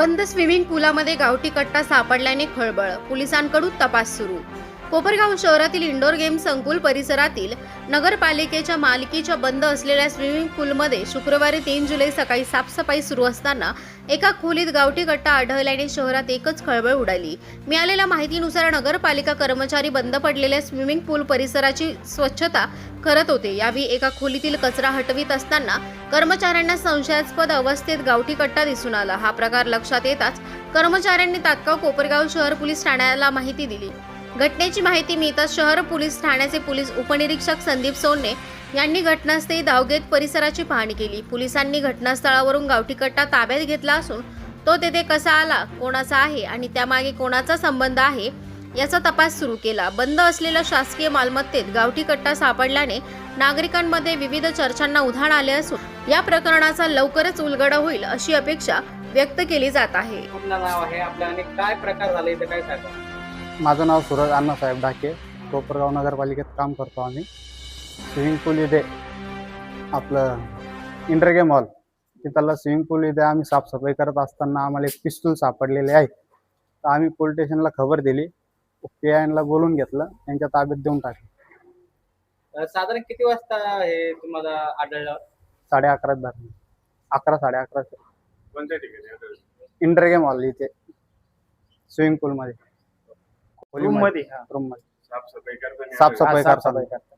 बंद स्विमिंग पूलामध्ये गावठी कट्टा सापडल्याने खळबळ, पोलिसांकडून तपास सुरू। कोपरगाव शहरातील इंडोर गेम संकुल परिसरातील नगरपालिकेच्या मालकीच्या बंद असलेल्या स्विमिंग पूलमध्ये शुक्रवारी 3 जुलै सकाळी साफसफाई सुरू असताना एका खोलीत गावठी कट्टा आढळल्याने शहरात एकच खळबळ उडाली। मिळालेल्या माहितीनुसार नगरपालिका कर्मचारी बंद पडलेल्या स्विमिंग पूल परिसराची स्वच्छता करत होते। यावेळी एका खोलीतील कचरा हटवित असताना कर्मचाऱ्यांना संशयास्पद अवस्थेत गावठी कट्टा दिसून आला। हा प्रकार लक्षात येताच कर्मचाऱ्यांनी तात्काळ कोपरगाव शहर पोलीस ठाण्याला माहिती दिली। घटनेची माहिती मिळताच शहर पोलीस ठाण्याचे पोलीस उपनिरीक्षक संदीप सोन्ने यांनी घटनास्थळी धाव घेत परिसराची पाहणी केली। पोलिसांनी घटनास्थळावरून गावठी कट्टा ताब्यात घेतला असून तो तेथे कसा आला, कोणाचा आहे आणि त्यामागे कोणाचा संबंध आहे याचा तपास सुरू केला। बंद असलेल्या शासकीय मालमत्तेत गावठी कट्टा सापडल्याने नागरिकांमध्ये विविध चर्चांना उधाण आले असून या प्रकरणाचा लवकरच उलगडा होईल अशी अपेक्षा व्यक्त केली जात आहे। आपलं नाव आहे आपल्या आणि काय प्रकार झाले ते काय सांगा? माझं नाव सूरज अण्णासाहेब ढाके, कोपरगाव नगरपालिकेत काम करतो आम्ही। स्विमिंग पूल इथे आपलं इंडोर गेम हॉल तिथला स्विमिंग पूल इथे आम्ही साफसफाई करत असताना आम्हाला एक पिस्तूल सापडलेले आहे। तर आम्ही पोलीस स्टेशनला खबर दिली, पीआयला बोलून घेतलं, त्यांच्या ताब्यात देऊन टाकलं। साधारण किती वाजता हे तुम्हाला आढळलं? 11:30 दरम्यान, 11 11:30 कोणत्या ठिकाणी? इंडोर गेम हॉल इथे स्विमिंग पूल मध्ये रूम मध्ये रूम मध्ये साफसफाई साफसफाई करताना